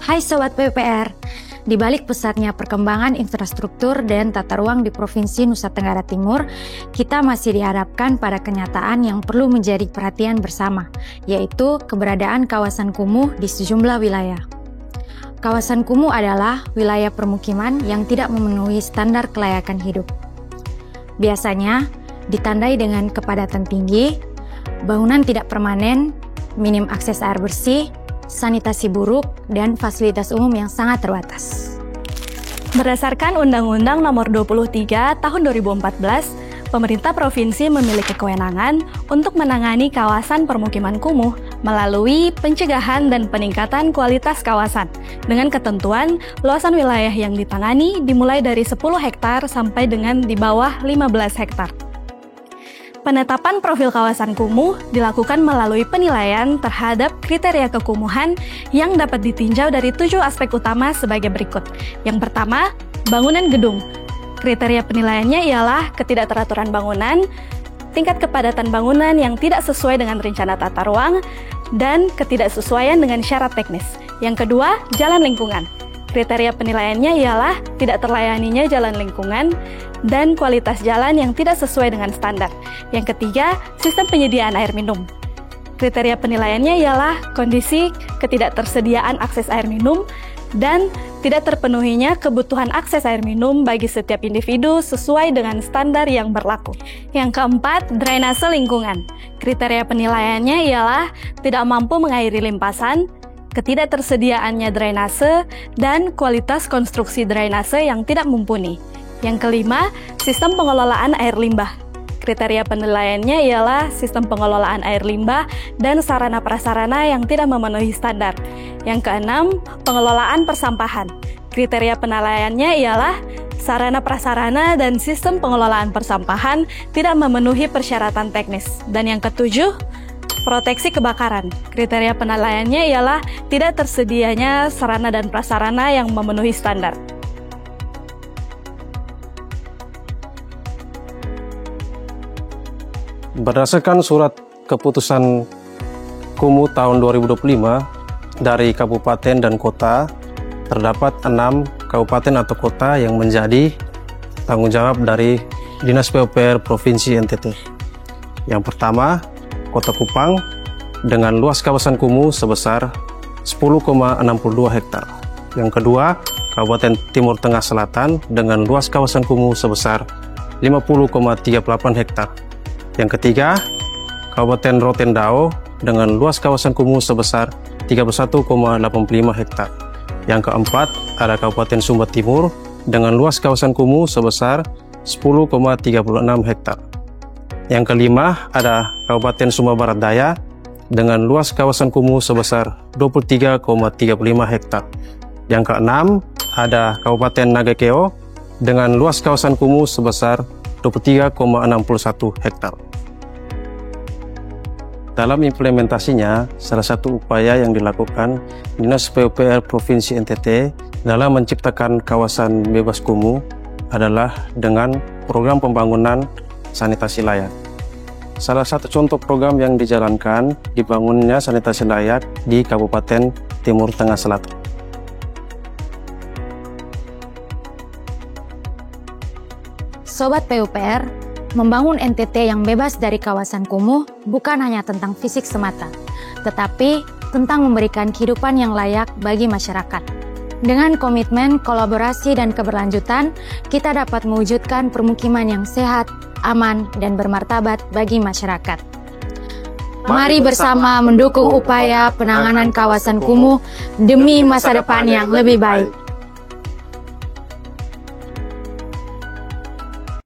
Hai Sobat PUPR, di balik pesatnya perkembangan infrastruktur dan tata ruang di Provinsi Nusa Tenggara Timur, kita masih dihadapkan pada kenyataan yang perlu menjadi perhatian bersama, yaitu keberadaan kawasan kumuh di sejumlah wilayah. Kawasan kumuh adalah wilayah permukiman yang tidak memenuhi standar kelayakan hidup. Biasanya ditandai dengan kepadatan tinggi, bangunan tidak permanen, minim akses air bersih, sanitasi buruk, dan fasilitas umum yang sangat terbatas. Berdasarkan Undang-Undang Nomor 23 Tahun 2014, pemerintah provinsi memiliki kewenangan untuk menangani kawasan permukiman kumuh melalui pencegahan dan peningkatan kualitas kawasan dengan ketentuan luasan wilayah yang ditangani dimulai dari 10 hektar sampai dengan di bawah 15 hektar. Penetapan profil kawasan kumuh dilakukan melalui penilaian terhadap kriteria kekumuhan yang dapat ditinjau dari 7 aspek utama sebagai berikut. Yang pertama, bangunan gedung. Kriteria penilaiannya ialah ketidakteraturan bangunan, tingkat kepadatan bangunan yang tidak sesuai dengan rencana tata ruang, dan ketidaksesuaian dengan syarat teknis. Yang kedua, jalan lingkungan. Kriteria penilaiannya ialah tidak terlayaninya jalan lingkungan dan kualitas jalan yang tidak sesuai dengan standar. Yang ketiga, sistem penyediaan air minum. Kriteria penilaiannya ialah kondisi ketidaktersediaan akses air minum dan tidak terpenuhinya kebutuhan akses air minum bagi setiap individu sesuai dengan standar yang berlaku. Yang keempat, drainase lingkungan. Kriteria penilaiannya ialah tidak mampu mengairi limpasan, ketidaktersediaannya drainase, dan kualitas konstruksi drainase yang tidak mumpuni. Yang kelima, sistem pengelolaan air limbah. Kriteria penilaiannya ialah sistem pengelolaan air limbah dan sarana prasarana yang tidak memenuhi standar. Yang keenam, pengelolaan persampahan. Kriteria penilaiannya ialah sarana prasarana dan sistem pengelolaan persampahan tidak memenuhi persyaratan teknis. Dan yang ketujuh, proteksi kebakaran. Kriteria penilaiannya ialah tidak tersedianya sarana dan prasarana yang memenuhi standar. Berdasarkan surat keputusan kumuh tahun 2025 dari kabupaten dan kota, terdapat 6 kabupaten atau kota yang menjadi tanggung jawab dari Dinas PUPR Provinsi NTT. Yang pertama, Kota Kupang dengan luas kawasan kumuh sebesar 10,62 hektar. Yang kedua, Kabupaten Timur Tengah Selatan dengan luas kawasan kumuh sebesar 50,38 hektar. Yang ketiga, Kabupaten Rotendao dengan luas kawasan kumuh sebesar 31,85 hektar. Yang keempat, ada Kabupaten Sumba Timur dengan luas kawasan kumuh sebesar 10,36 hektar. Yang kelima, ada Kabupaten Sumba Barat Daya dengan luas kawasan kumuh sebesar 23,35 hektar. Yang keenam, ada Kabupaten Nagakeo dengan luas kawasan kumuh sebesar 23,61 hektar. Dalam implementasinya, salah satu upaya yang dilakukan Dinas PUPR Provinsi NTT dalam menciptakan kawasan bebas kumuh adalah dengan program pembangunan sanitasi layak. Salah satu contoh program yang dijalankan dibangunnya sanitasi layak di Kabupaten Timur Tengah Selatan. Sobat PUPR, membangun NTT yang bebas dari kawasan kumuh bukan hanya tentang fisik semata, tetapi tentang memberikan kehidupan yang layak bagi masyarakat. Dengan komitmen, kolaborasi, dan keberlanjutan, kita dapat mewujudkan permukiman yang sehat, aman, dan bermartabat bagi masyarakat. Mari bersama mendukung upaya penanganan kawasan kumuh demi masa depan yang lebih baik.